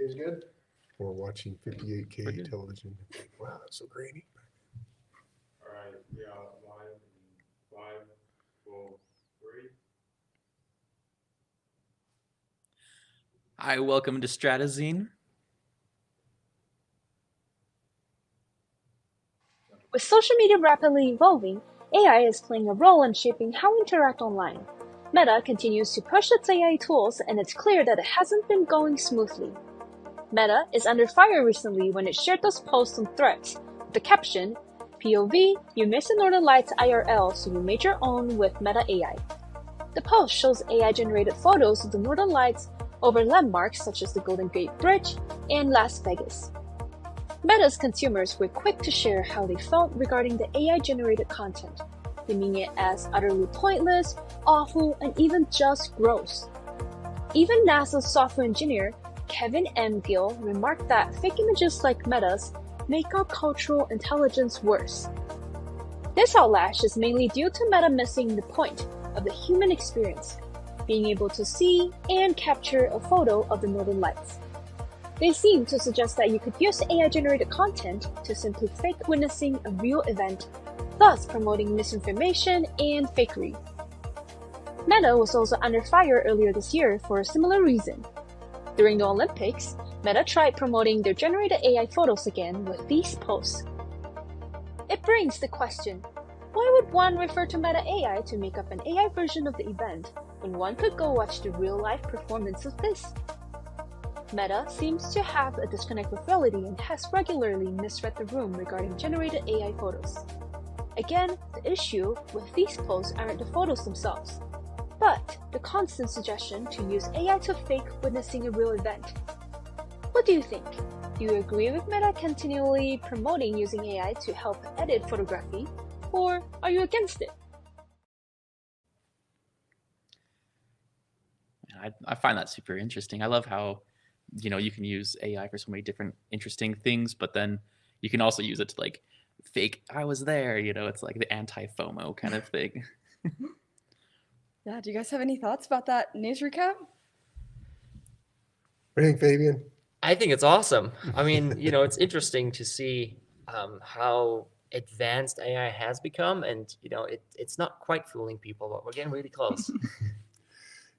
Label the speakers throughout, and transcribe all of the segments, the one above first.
Speaker 1: guys good? Or watching 58K television. Wow, that's so grainy.
Speaker 2: All right, we are live in 5, 4, 3.
Speaker 3: Hi, welcome to Stratezine.
Speaker 4: With social media rapidly evolving, AI is playing a role in shaping how we interact online. Meta continues to push its AI tools, and it's clear that it hasn't been going smoothly. Meta is under fire recently when it shared those posts on Threads with the caption, POV, you miss the Northern Lights IRL, so you made your own with Meta AI. The post shows AI-generated photos of the Northern Lights over landmarks such as the Golden Gate Bridge and Las Vegas. Meta's consumers were quick to share how they felt regarding the AI-generated content, deeming it as utterly pointless, awful, and even just gross. Even NASA's software engineer, Kevin M. Gill, remarked that fake images like Meta's make our cultural intelligence worse. This outlash is mainly due to Meta missing the point of the human experience, being able to see and capture a photo of the Northern Lights. They seem to suggest that you could use AI-generated content to simply fake witnessing a real event, thus promoting misinformation and fakery. Meta was also under fire earlier this year for a similar reason. During the Olympics, Meta tried promoting their generated AI photos again with these posts. It brings the question, why would one refer to Meta AI to make up an AI version of the event when one could go watch the real-life performance of this? Meta seems to have a disconnect with reality and has regularly misread the room regarding generated AI photos. Again, the issue with these posts aren't the photos themselves, but the constant suggestion to use AI to fake witnessing a real event. What do you think? Do you agree with Meta continually promoting using AI to help edit photography, or are you against it?
Speaker 3: I find that super interesting. I love how, you can use AI for so many different interesting things, but then you can also use it to like fake, I was there, it's like the anti-FOMO kind of thing.
Speaker 5: Yeah, do you guys have any thoughts about that news recap?
Speaker 1: What do you think, Fabian?
Speaker 6: I think it's awesome. I mean, it's interesting to see how advanced AI has become, and it's not quite fooling people, but we're getting really close.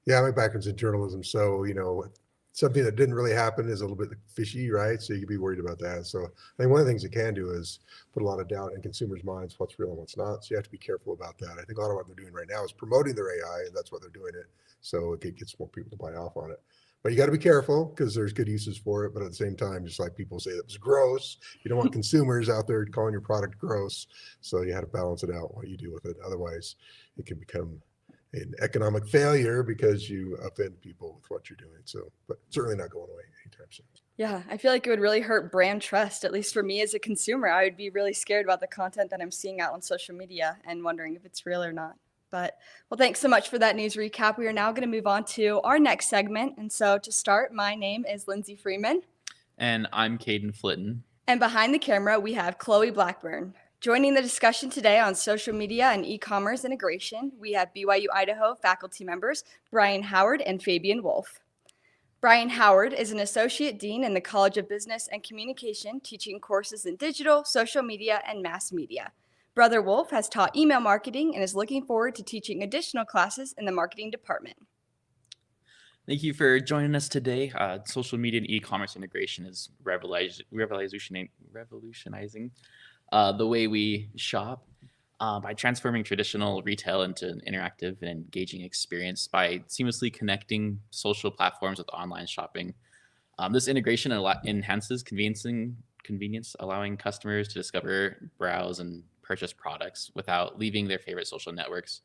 Speaker 1: Yeah, my background's in journalism, so something that didn't really happen is a little bit fishy, right? So you could be worried about that. So I think one of the things it can do is put a lot of doubt in consumers' minds what's real and what's not. So you have to be careful about that. I think a lot of what they're doing right now is promoting their AI, and that's why they're doing it. So it gets more people to buy off on it. But you got to be careful because there's good uses for it. But at the same time, just like people say that was gross, you don't want consumers out there calling your product gross. So you have to balance it out what you do with it. Otherwise, it can become an economic failure because you offend people with what you're doing. So, but certainly not going away anytime soon.
Speaker 5: Yeah, I feel like it would really hurt brand trust, at least for me as a consumer. I would be really scared about the content that I'm seeing out on social media and wondering if it's real or not. But, well, thanks so much for that news recap. We are now going to move on to our next segment. And so to start, my name is Lindsay Freeman.
Speaker 3: And I'm Caden Flitton.
Speaker 5: And behind the camera, we have Chloe Blackburn. Joining the discussion today on social media and e-commerce integration, we have BYU Idaho faculty members Brian Howard and Fabian Wolf. Brian Howard is an associate dean in the College of Business and Communication, teaching courses in digital, social media, and mass media. Brother Wolf has taught email marketing and is looking forward to teaching additional classes in the marketing department.
Speaker 3: Thank you for joining us today. Social media and e-commerce integration is revolutionizing the way we shop by transforming traditional retail into an interactive and engaging experience by seamlessly connecting social platforms with online shopping. This integration enhances convenience, allowing customers to discover, browse, and purchase products without leaving their favorite social networks.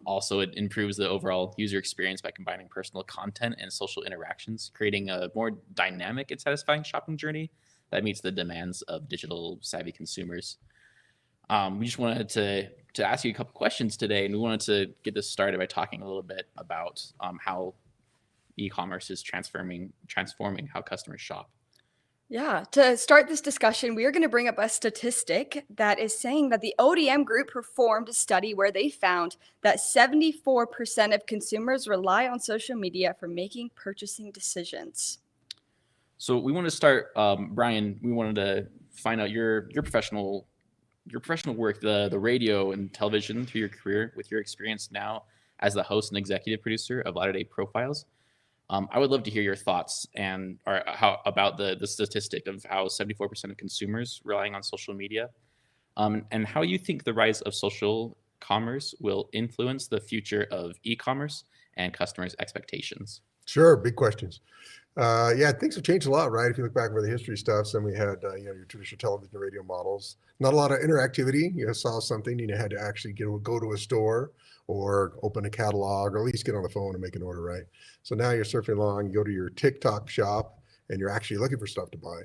Speaker 3: Also, it improves the overall user experience by combining personal content and social interactions, creating a more dynamic and satisfying shopping journey that meets the demands of digital savvy consumers. We just wanted to ask you a couple questions today, and we wanted to get this started by talking a little bit about how e-commerce is transforming how customers shop.
Speaker 5: Yeah, to start this discussion, we are going to bring up a statistic that is saying that the ODM group performed a study where they found that 74% of consumers rely on social media for making purchasing decisions.
Speaker 3: So we want to start, Brian. We wanted to find out your professional work, the radio and television through your career, with your experience now as the host and executive producer of Latter Day Profiles. I would love to hear your thoughts or how about the statistic of how 74% of consumers relying on social media, and how you think the rise of social commerce will influence the future of e-commerce and customers' expectations.
Speaker 1: Sure, big questions. Yeah, things have changed a lot, right? If you look back over the history stuff, then we had your traditional television and radio models. Not a lot of interactivity. You saw something, you had to actually go to a store or open a catalog, or at least get on the phone and make an order, right? So now you're surfing along, you go to your TikTok shop, and you're actually looking for stuff to buy.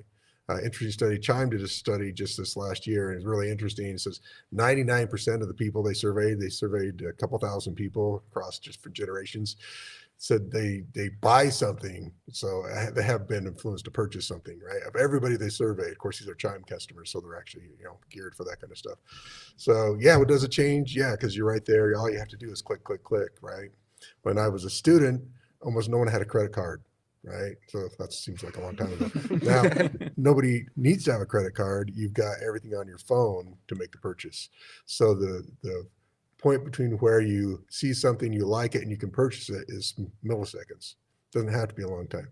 Speaker 1: Interesting study. Chime did a study just this last year, and it's really interesting. It says 99% of the people they surveyed a couple thousand people across just for generations, said they buy something, so they have been influenced to purchase something, right? Of everybody they surveyed, of course, these are Chime customers, so they're actually geared for that kind of stuff. So yeah, what does it change? Yeah, because you're right there. All you have to do is click, click, click, right? When I was a student, almost no one had a credit card, right? So that seems like a long time ago. Now nobody needs to have a credit card. You've got everything on your phone to make the purchase. So the point between where you see something, you like it, and you can purchase it is milliseconds. Doesn't have to be a long time.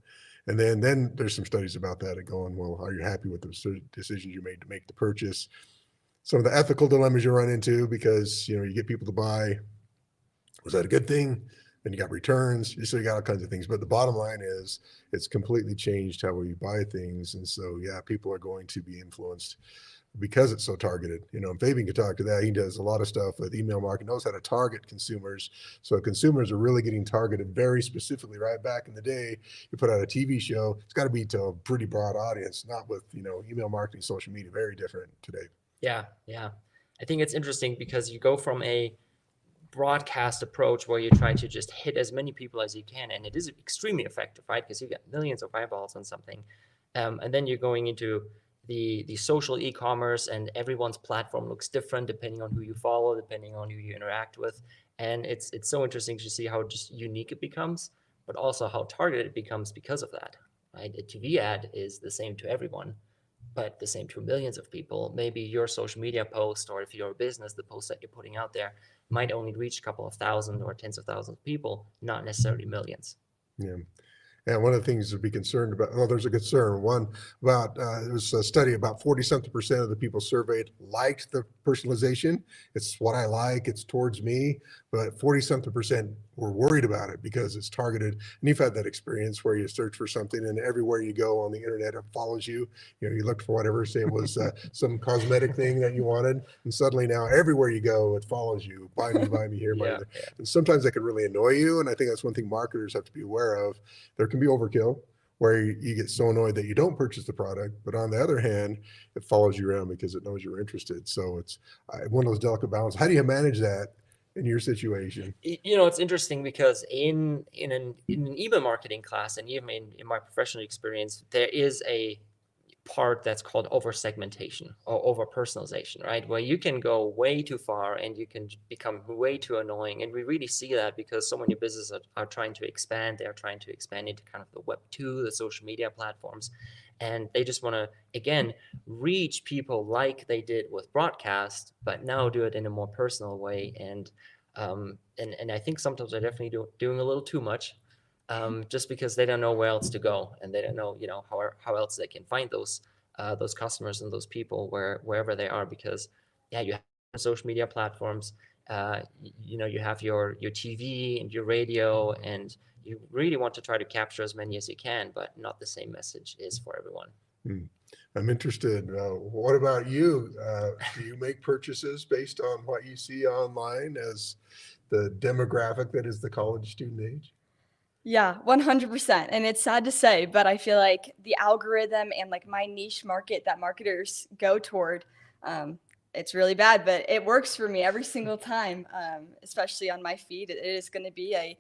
Speaker 1: And then there's some studies about that and going, well, are you happy with the decisions you made to make the purchase? Some of the ethical dilemmas you run into, because you get people to buy, was that a good thing? Then you got returns, so you got all kinds of things. But the bottom line is it's completely changed how we buy things. And so, yeah, people are going to be influenced because it's so targeted. Fabian could talk to that. He does a lot of stuff with email marketing, knows how to target consumers. So consumers are really getting targeted very specifically. Right back in the day, you put out a TV show, it's got to be to a pretty broad audience, not with, email marketing, social media, very different today.
Speaker 6: Yeah. I think it's interesting because you go from a broadcast approach where you try to just hit as many people as you can, and it is extremely effective, right? Because you get millions of eyeballs on something, and then you're going into the social e-commerce, and everyone's platform looks different depending on who you follow, depending on who you interact with, and it's so interesting to see how just unique it becomes, but also how targeted it becomes because of that, right? A TV ad is the same to everyone, but the same to millions of people. Maybe your social media post, or if you're a business, the post that you're putting out there might only reach a couple of thousand or tens of thousands of people, not necessarily millions.
Speaker 1: Yeah. And one of the things to be concerned about, well, there's a concern. One about, there was a study about 40-something% of the people surveyed liked the personalization. It's what I like, it's towards me, but 40-something% were worried about it because it's targeted. And you've had that experience where you search for something and everywhere you go on the internet, it follows you. You looked for whatever, say it was some cosmetic thing that you wanted. And suddenly now everywhere you go, it follows you. Buy me here, buy me there.
Speaker 6: Yeah.
Speaker 1: And sometimes that can really annoy you. And I think that's one thing marketers have to be aware of. There can be overkill where you get so annoyed that you don't purchase the product, but on the other hand, it follows you around because it knows you're interested. So it's one of those delicate balances. How do you manage that in your situation?
Speaker 6: It's interesting because in an email marketing class, and even in my professional experience, there is a part that's called over segmentation or over personalization, right? Where you can go way too far and you can become way too annoying. And we really see that because so many businesses are trying to expand. They're trying to expand into kind of the Web 2, the social media platforms. And they just want to, again, reach people like they did with broadcast, but now do it in a more personal way. And I think sometimes they're definitely doing a little too much. Just because they don't know where else to go, and they don't know, how else they can find those customers and those people wherever they are. Because you have social media platforms, you have your TV and your radio, and you really want to try to capture as many as you can, but not the same message is for everyone.
Speaker 1: I'm interested. What about you? Do you make purchases based on what you see online as the demographic that is the college student age?
Speaker 5: Yeah, 100%. And it's sad to say, but I feel like the algorithm and like my niche market that marketers go toward, it's really bad, but it works for me every single time, especially on my feed. It is going to be a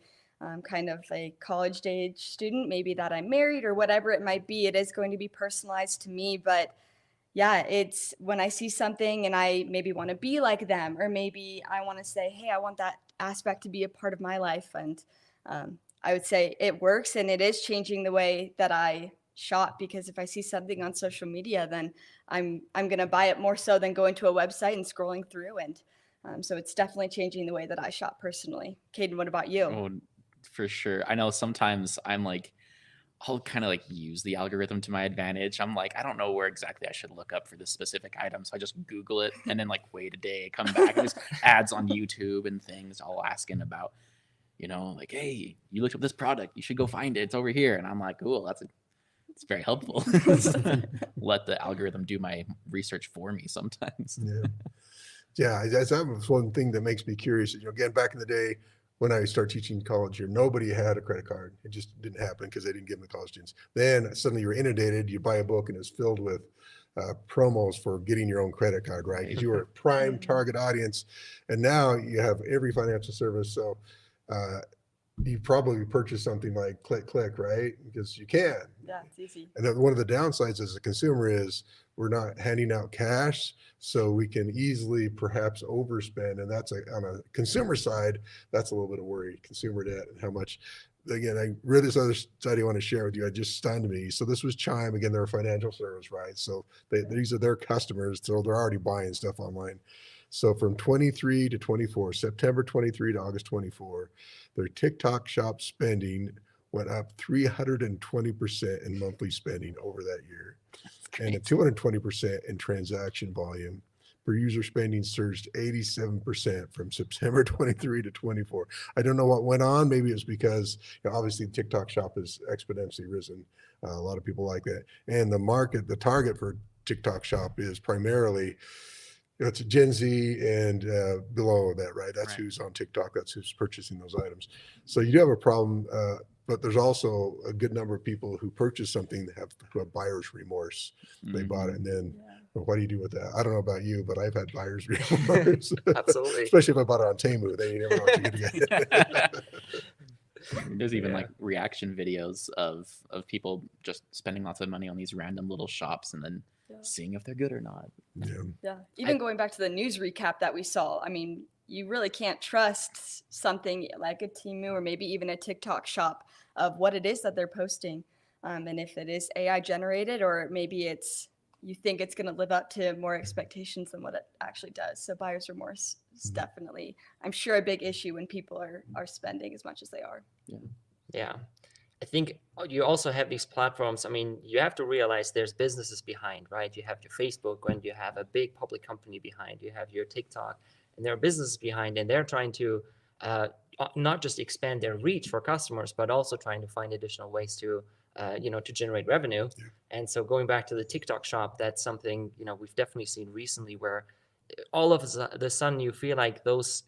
Speaker 5: kind of a college age student, maybe that I'm married or whatever it might be. It is going to be personalized to me, but yeah, it's when I see something and I maybe want to be like them, or maybe I want to say, hey, I want that aspect to be a part of my life. And I would say it works, and it is changing the way that I shop, because if I see something on social media, then I'm going to buy it more so than going to a website and scrolling through. And so it's definitely changing the way that I shop personally. Caden, what about you?
Speaker 3: Oh, for sure. I know sometimes I'm like, I'll kind of like use the algorithm to my advantage. I'm like, I don't know where exactly I should look up for this specific item. So I just Google it and then like wait a day, come back, and just ads on YouTube and things all asking about, like, hey, you looked up this product, you should go find it. It's over here. And I'm like, cool, it's very helpful. Let the algorithm do my research for me sometimes.
Speaker 1: Yeah. Yeah, that was one thing that makes me curious. Again, back in the day when I started teaching college here, nobody had a credit card. It just didn't happen because they didn't give them to college students. Then suddenly you're inundated. You buy a book and it's filled with promos for getting your own credit card, right? Because you were a prime target audience, and now you have every financial service. So you probably purchase something like click, right? Because you can.
Speaker 5: Yeah, it's easy.
Speaker 1: And then one of the downsides as a consumer is we're not handing out cash, so we can easily perhaps overspend. And that's on a consumer side, that's a little bit of worry, consumer debt and how much. Again, I read this other study I want to share with you. It just stunned me. So this was Chime. Again, they're a financial service, right? So these are their customers. So they're already buying stuff online. So from 23 to 24, September 23 to August 24, their TikTok shop spending went up 320% in monthly spending over that year, and 220% in transaction volume. Per user spending surged 87% from September 23 to 24. I don't know what went on. Maybe it's because obviously the TikTok shop has exponentially risen. A lot of people like that. And the target for TikTok shop is primarily, it's Gen Z and below that, right? That's who's on TikTok. That's who's purchasing those items. So you do have a problem, but there's also a good number of people who purchase something who have buyer's remorse. They bought it, and then what do you do with that? I don't know about you, but I've had buyer's remorse.
Speaker 6: Absolutely.
Speaker 1: Especially if I bought it on Temu. They never know what you're going to get.
Speaker 3: There's even like reaction videos of people just spending lots of money on these random little shops and then seeing if they're good or not.
Speaker 5: Yeah. Even going back to the news recap that we saw, I mean, you really can't trust something like a Temu or maybe even a TikTok shop of what it is that they're posting. And if it is AI generated, or maybe you think it's going to live up to more expectations than what it actually does. So buyer's remorse is definitely, I'm sure, a big issue when people are spending as much as they are.
Speaker 6: Yeah. I think you also have these platforms. I mean, you have to realize there's businesses behind, right? You have your Facebook, and you have a big public company behind. You have your TikTok, and there are businesses behind, and they're trying to not just expand their reach for customers, but also trying to find additional ways to to generate revenue. And so going back to the TikTok shop, that's something, we've definitely seen recently, where all of the sudden you feel like those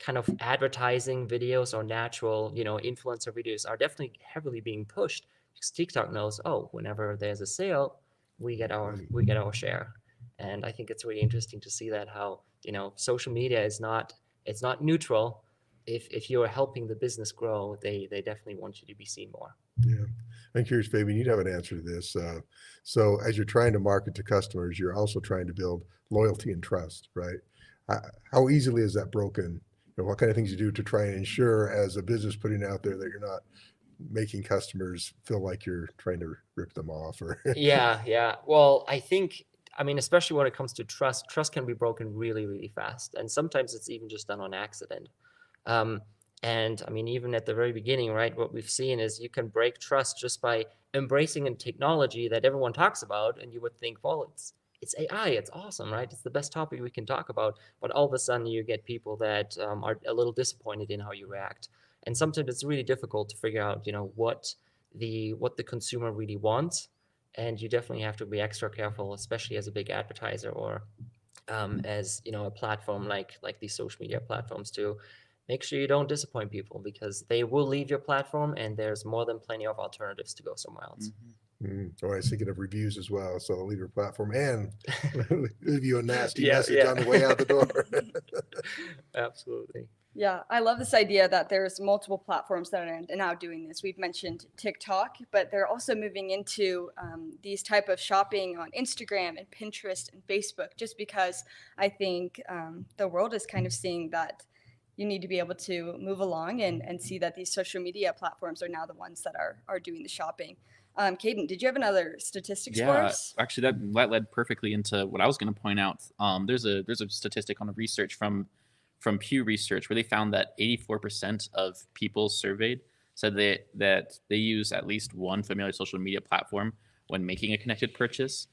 Speaker 6: kind of advertising videos or natural, influencer videos are definitely heavily being pushed, because TikTok knows, whenever there's a sale, we get our share. And I think it's really interesting to see that how, social media it's not neutral. If you're helping the business grow, they definitely want you to be seen more.
Speaker 1: Yeah. I'm curious, Fabian, you'd have an answer to this. So as you're trying to market to customers, you're also trying to build loyalty and trust, right? How easily is that broken? What kind of things you do to try and ensure, as a business putting it out there, that you're not making customers feel like you're trying to rip them off? Or
Speaker 6: Yeah. Well, I think, especially when it comes to trust can be broken really, really fast. And sometimes it's even just done on accident. And even at the very beginning, right, what we've seen is you can break trust just by embracing a technology that everyone talks about. And you would think, well, it's AI, it's awesome, right? It's the best topic we can talk about. But all of a sudden you get people that are a little disappointed in how you react. And sometimes it's really difficult to figure out, what the consumer really wants. And you definitely have to be extra careful, especially as a big advertiser, or as a platform like these social media platforms, to make sure you don't disappoint people, because they will leave your platform and there's more than plenty of alternatives to go somewhere else.
Speaker 1: I was thinking of reviews as well. So leave your platform and leave you a nasty message on the way out the door.
Speaker 6: Absolutely.
Speaker 5: Yeah, I love this idea that there's multiple platforms that are now doing this. We've mentioned TikTok, but they're also moving into these type of shopping on Instagram and Pinterest and Facebook, just because I think the world is kind of seeing that you need to be able to move along and see that these social media platforms are now the ones that are doing the shopping. Caden, did you have another statistics for
Speaker 3: Yeah,
Speaker 5: us?
Speaker 3: actually, that led perfectly into what I was going to point out. There's a statistic on the research from Pew Research where they found that 84% of people surveyed said that they use at least one familiar social media platform when making a connected purchase.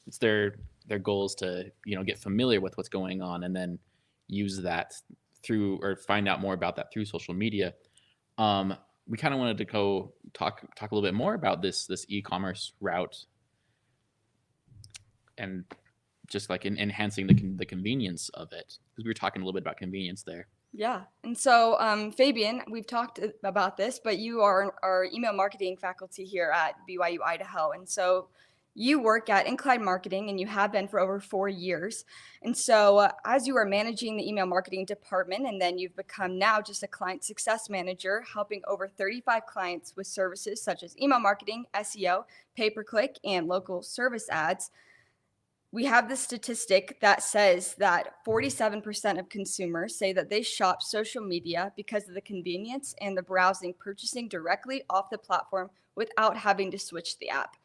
Speaker 3: It's their goal is to get familiar with what's going on and then use that through or find out more about that through social media. We kind of wanted to go talk a little bit more about this e-commerce route and just like enhancing the convenience of it, because we were talking a little bit about convenience there.
Speaker 5: Yeah. And so, Fabian, we've talked about this, but you are our email marketing faculty here at BYU Idaho. And so you work at Incline Marketing and you have been for over 4 years. And so as you are managing the email marketing department, and then you've become now just a client success manager, helping over 35 clients with services such as email marketing, SEO, pay-per-click, and local service ads. We have this statistic that says that 47% of consumers say that they shop social media because of the convenience and the browsing, purchasing directly off the platform without having to switch the app.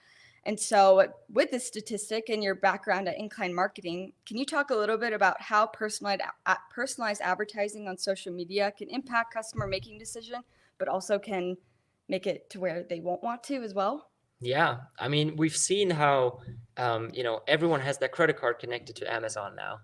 Speaker 5: And so with this statistic and your background at Incline Marketing, can you talk a little bit about how personalized advertising on social media can impact customer making decision, but also can make it to where they won't want to as well?
Speaker 6: Yeah, I mean, we've seen how, everyone has their credit card connected to Amazon now.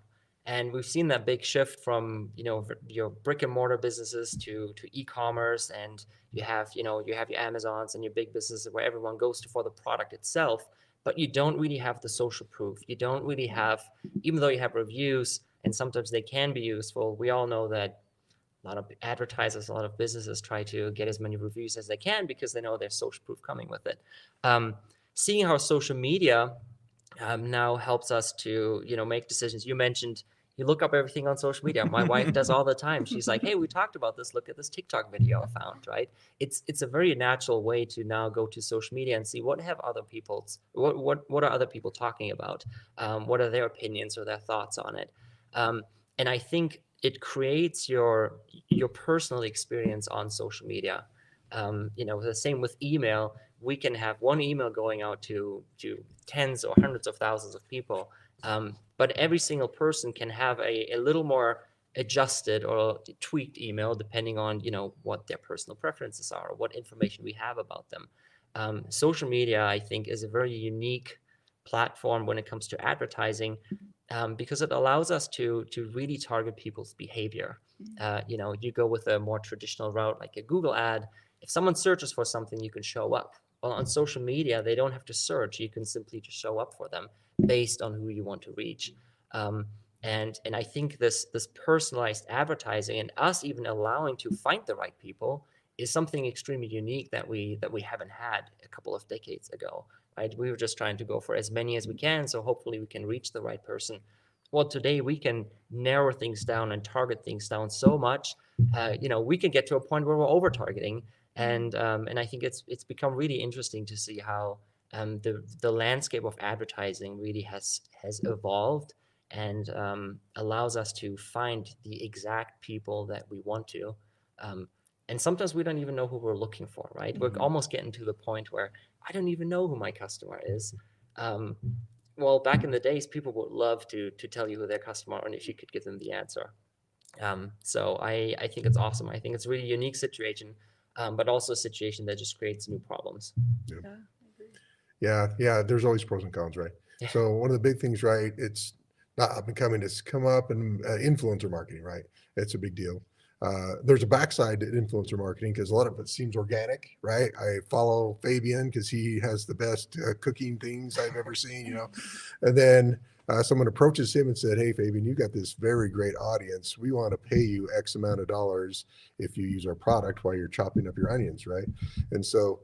Speaker 6: And we've seen that big shift from, your brick and mortar businesses to e-commerce. And you have your Amazons and your big businesses where everyone goes to for the product itself, but you don't really have the social proof. You don't really have, even though you have reviews and sometimes they can be useful, we all know that a lot of advertisers, a lot of businesses try to get as many reviews as they can because they know there's social proof coming with it. Seeing how social media now helps us to, make decisions. You mentioned you look up everything on social media. My wife does all the time. She's like, hey, we talked about this. Look at this TikTok video I found, right? It's a very natural way to now go to social media and see what are other people talking about? What are their opinions or their thoughts on it? And I think it creates your personal experience on social media. The same with email. We can have one email going out to tens or hundreds of thousands of people, but every single person can have a little more adjusted or tweaked email depending on what their personal preferences are or what information we have about them. Social media, I think, is a very unique platform when it comes to advertising. Because it allows us to really target people's behavior. You go with a more traditional route like a Google ad. If someone searches for something, you can show up. Well, on social media, they don't have to search. You can simply just show up for them based on who you want to reach. And I think this personalized advertising and us even allowing to find the right people is something extremely unique that we haven't had a couple of decades ago. Right? We were just trying to go for as many as we can, so hopefully we can reach the right person. Well, today we can narrow things down and target things down so much. We can get to a point where we're over targeting, and I think it's become really interesting to see how the landscape of advertising really has evolved and allows us to find the exact people that we want to. And sometimes we don't even know who we're looking for, right? We're almost getting to the point where I don't even know who my customer is. Well, back in the days, people would love to tell you who their customer are and if you could give them the answer. So I think it's awesome. I think it's a really unique situation, but also a situation that just creates new problems.
Speaker 1: Yeah. There's always pros and cons, right?
Speaker 6: Yeah.
Speaker 1: So one of the big things, right? It's not up and coming. It's come up in influencer marketing, right? It's a big deal. There's a backside to influencer marketing because a lot of it seems organic, right? I follow Fabian because he has the best cooking things I've ever seen, and then someone approaches him and said, hey, Fabian, you got this very great audience. We want to pay you X amount of dollars if you use our product while you're chopping up your onions, right? And so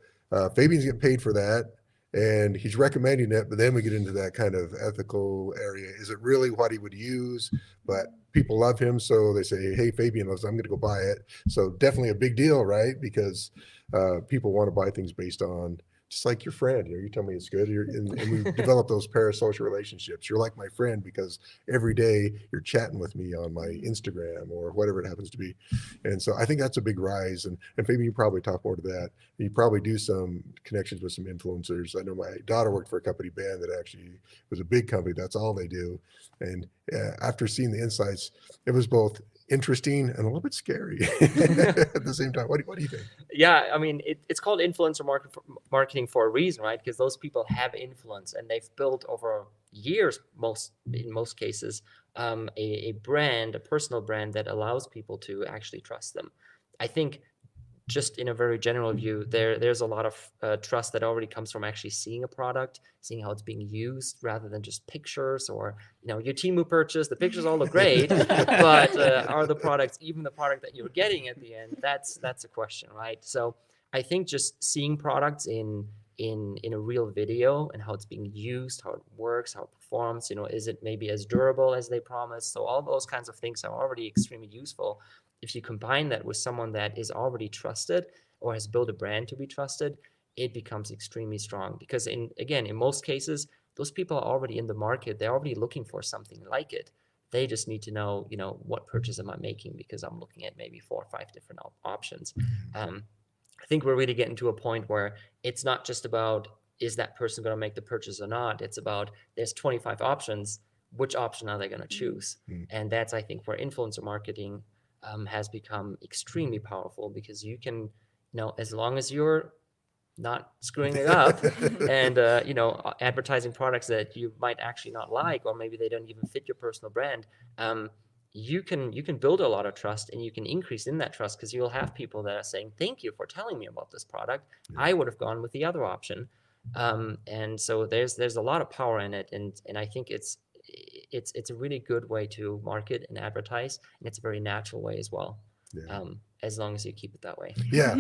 Speaker 1: Fabian's getting paid for that. And he's recommending it, but then we get into that kind of ethical area. Is it really what he would use? But people love him, so they say, hey, Fabian loves it, I'm going to go buy it. So definitely a big deal, right? Because people want to buy things based on just like your friend. You tell me it's good, and we develop those parasocial relationships. You're like my friend because every day you're chatting with me on my Instagram or whatever it happens to be. And so I think that's a big rise. And maybe you probably talk more to that. You probably do some connections with some influencers. I know my daughter worked for a company, band, that actually was a big company. That's all they do. And after seeing the insights, it was both interesting and a little bit scary at the same time. What do you think?
Speaker 6: Yeah, I mean, it's called influencer marketing for a reason, right? Because those people have influence and they've built over years, in most cases, a brand, a personal brand that allows people to actually trust them. I think just in a very general view, there's a lot of trust that already comes from actually seeing a product, seeing how it's being used, rather than just pictures or your Temu purchase. The pictures all look great, but are the products even the product that you're getting at the end? That's a question, right? So I think just seeing products in a real video and how it's being used, how it works, how it performs, is it maybe as durable as they promise? So all those kinds of things are already extremely useful. If you combine that with someone that is already trusted or has built a brand to be trusted, it becomes extremely strong. Because in most cases, those people are already in the market. They're already looking for something like it. They just need to know, what purchase am I making, because I'm looking at maybe 4 or 5 different options. I think we're really getting to a point where it's not just about, is that person going to make the purchase or not? It's about, there's 25 options. Which option are they going to choose? And that's, I think, where influencer marketing has become extremely powerful, because you can, as long as you're not screwing it up and, advertising products that you might actually not like, or maybe they don't even fit your personal brand, you can build a lot of trust, and you can increase in that trust, because you'll have people that are saying, thank you for telling me about this product. I would have gone with the other option. And so there's a lot of power in it. And I think it's a really good way to market and advertise, and it's a very natural way as well.
Speaker 1: Yeah.
Speaker 6: As long as you keep it that way.
Speaker 1: Yeah,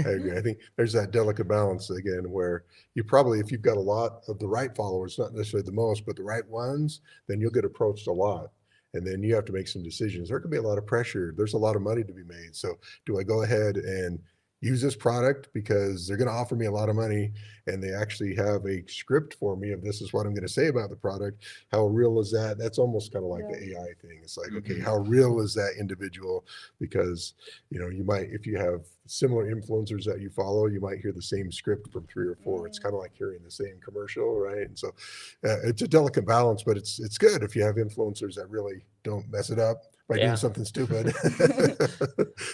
Speaker 1: I agree. I think there's that delicate balance again, where you probably, if you've got a lot of the right followers, not necessarily the most, but the right ones, then you'll get approached a lot. And then you have to make some decisions. There can be a lot of pressure. There's a lot of money to be made. So do I go ahead and use this product because they're going to offer me a lot of money, and they actually have a script for me of this is what I'm going to say about the product? How real is that? That's almost kind of like the AI thing. It's like, okay, how real is that individual? Because, you might, if you have similar influencers that you follow, you might hear the same script from 3 or 4. It's kind of like hearing the same commercial, right? And so it's a delicate balance, but it's good if you have influencers that really don't mess it up by doing something stupid.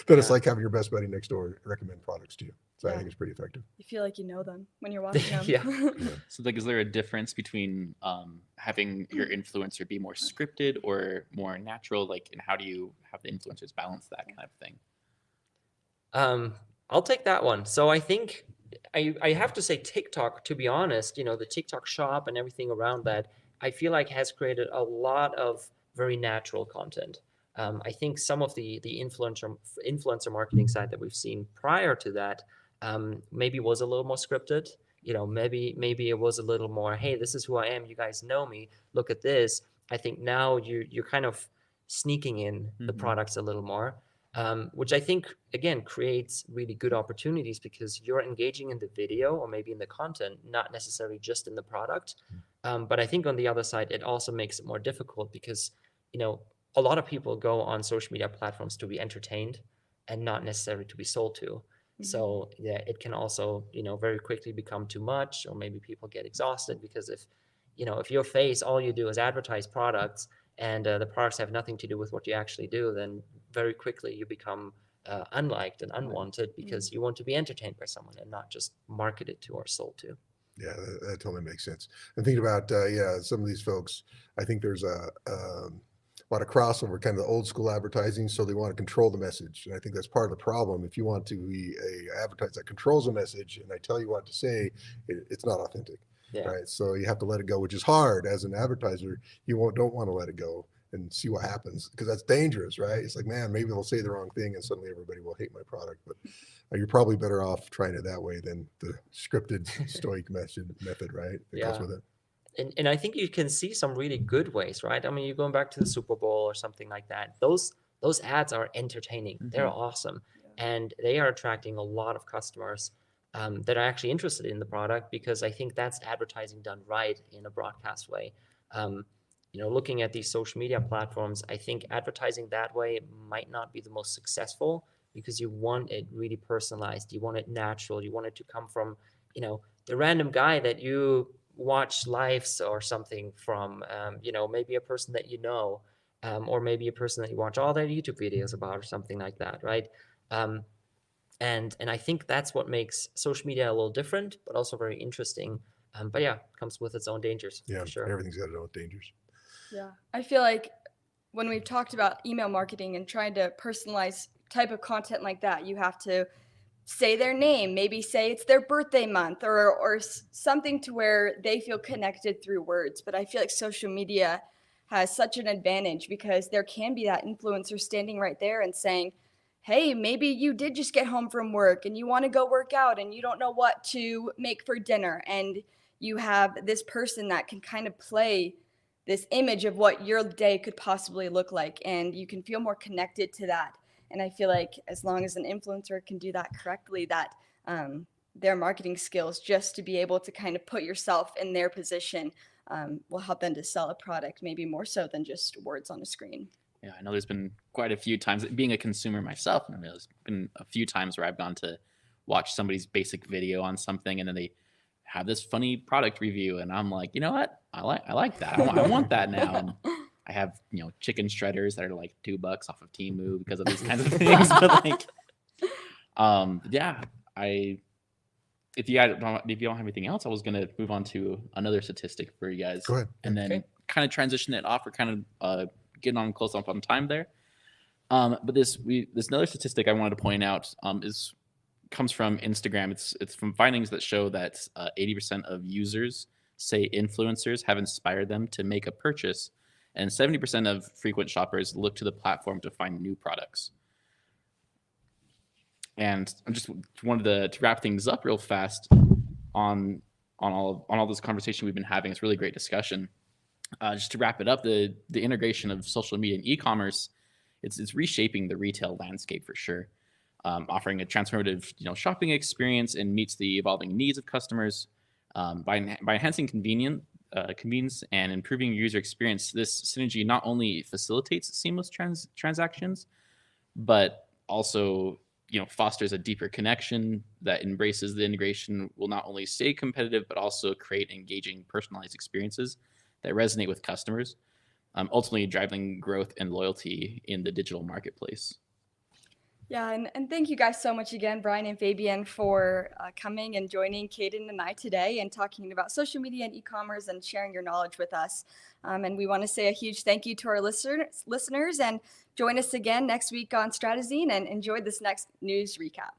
Speaker 1: Then it's like having your best buddy next door recommend products to you. So I think it's pretty effective.
Speaker 5: You feel like you know them when you're watching them.
Speaker 6: Yeah.
Speaker 3: So is there a difference between having your influencer be more scripted or more natural? And how do you have the influencers balance that kind of thing?
Speaker 6: I'll take that one. So I think I have to say TikTok, to be honest, the TikTok shop and everything around that, I feel like has created a lot of very natural content. I think some of the influencer marketing side that we've seen prior to that maybe was a little more scripted. Maybe it was a little more, hey, this is who I am. You guys know me. Look at this. I think now you're kind of sneaking in the products a little more, which I think, again, creates really good opportunities, because you're engaging in the video or maybe in the content, not necessarily just in the product. But I think on the other side, it also makes it more difficult, because, a lot of people go on social media platforms to be entertained and not necessarily to be sold to. So yeah, it can also, very quickly become too much, or maybe people get exhausted, because if your face, all you do is advertise products, and the products have nothing to do with what you actually do, then very quickly you become unliked and unwanted, because you want to be entertained by someone and not just marketed to or sold to.
Speaker 1: Yeah, that totally makes sense. And thinking about, some of these folks, I think there's a lot of crossover, kind of the old school advertising. So they want to control the message. And I think that's part of the problem. If you want to be a advertiser that controls a message and I tell you what to say, it's not authentic.
Speaker 6: Yeah.
Speaker 1: Right. So you have to let it go, which is hard as an advertiser. You don't want to let it go and see what happens, because that's dangerous, right? It's like, man, maybe they'll say the wrong thing and suddenly everybody will hate my product. But you're probably better off trying it that way than the scripted stoic method, right? That goes with it.
Speaker 6: And I think you can see some really good ways, right? I mean, you're going back to the Super Bowl or something like that. Those ads are entertaining. They're awesome. And they are attracting a lot of customers. that are actually interested in the product, because I think that's advertising done right in a broadcast way. Looking at these social media platforms, I think advertising that way might not be the most successful, because you want it really personalized. You want it natural. You want it to come from, the random guy that you watch lives or something from, maybe a person that or maybe a person that you watch all their YouTube videos about or something like that, right? And I think that's what makes social media a little different, but also very interesting. But yeah, it comes with its own dangers.
Speaker 1: Yeah,
Speaker 6: for sure.
Speaker 1: everything's got its own dangers.
Speaker 5: Yeah, I feel like when we've talked about email marketing and trying to personalize type of content like that, you have to say their name, maybe say it's their birthday month, or something to where they feel connected through words. But I feel like social media has such an advantage, because there can be that influencer standing right there and saying, hey, maybe you did just get home from work and you want to go work out and you don't know what to make for dinner, and you have this person that can kind of play this image of what your day could possibly look like, and you can feel more connected to that. And I feel like as long as an influencer can do that correctly, that their marketing skills, just to be able to kind of put yourself in their position, will help them to sell a product, maybe more so than just words on a screen.
Speaker 3: Yeah, I know there's been quite a few times, being a consumer myself, and there's been a few times where I've gone to watch somebody's basic video on something, and then they have this funny product review, and I'm like, you know what? I like that. I want that now. And I have, chicken shredders that are like $2 off of Temu because of these kinds of things. But yeah, if you don't have anything else, I was gonna move on to another statistic for you guys.
Speaker 1: Go ahead.
Speaker 3: And then kind of transition it off. We're kind of getting on close up on time there. But this another statistic I wanted to point out comes from Instagram. It's from findings that show that 80% of users say influencers have inspired them to make a purchase, and 70% of frequent shoppers look to the platform to find new products. And I just wanted to wrap things up real fast on all this conversation we've been having. It's really great discussion. Just to wrap it up, the integration of social media and e-commerce, it's reshaping the retail landscape for sure. Offering a transformative, shopping experience, and meets the evolving needs of customers. By enhancing convenience and improving user experience, this synergy not only facilitates seamless transactions, but also fosters a deeper connection that embraces the integration. Will not only stay competitive, but also create engaging, personalized experiences that resonate with customers, ultimately driving growth and loyalty in the digital marketplace.
Speaker 5: Yeah, and thank you guys so much again, Brian and Fabian, for coming and joining Caden and I today and talking about social media and e-commerce and sharing your knowledge with us. And we want to say a huge thank you to our listeners, and join us again next week on Stratezine, and enjoy this next news recap.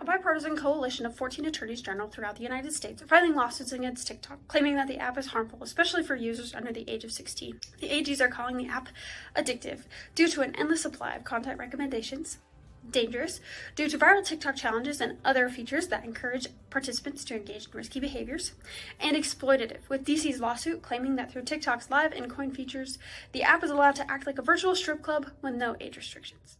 Speaker 7: A bipartisan coalition of 14 attorneys general throughout the United States are filing lawsuits against TikTok, claiming that the app is harmful, especially for users under the age of 16. The AGs are calling the app addictive due to an endless supply of content recommendations, dangerous due to viral TikTok challenges and other features that encourage participants to engage in risky behaviors, and exploitative, with DC's lawsuit claiming that through TikTok's live and coin features, the app is allowed to act like a virtual strip club with no age restrictions.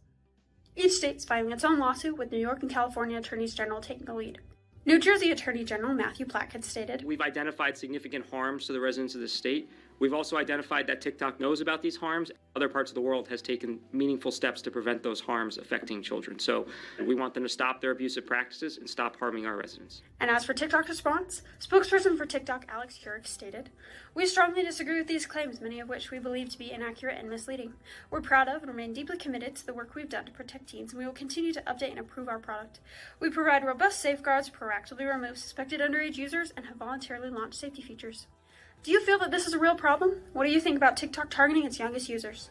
Speaker 7: Each state is filing its own lawsuit, with New York and California attorneys general taking the lead. New Jersey Attorney General Matthew Plackett stated,
Speaker 8: "We've identified significant harms to the residents of the state. We've also identified that TikTok knows about these harms. Other parts of the world has taken meaningful steps to prevent those harms affecting children. So we want them to stop their abusive practices and stop harming our residents."
Speaker 7: And as for TikTok's response, spokesperson for TikTok Alex Hurick stated, "We strongly disagree with these claims, many of which we believe to be inaccurate and misleading. We're proud of and remain deeply committed to the work we've done to protect teens, and we will continue to update and improve our product. We provide robust safeguards, proactively remove suspected underage users, and have voluntarily launched safety features." Do you feel that this is a real problem? What do you think about TikTok targeting its youngest users?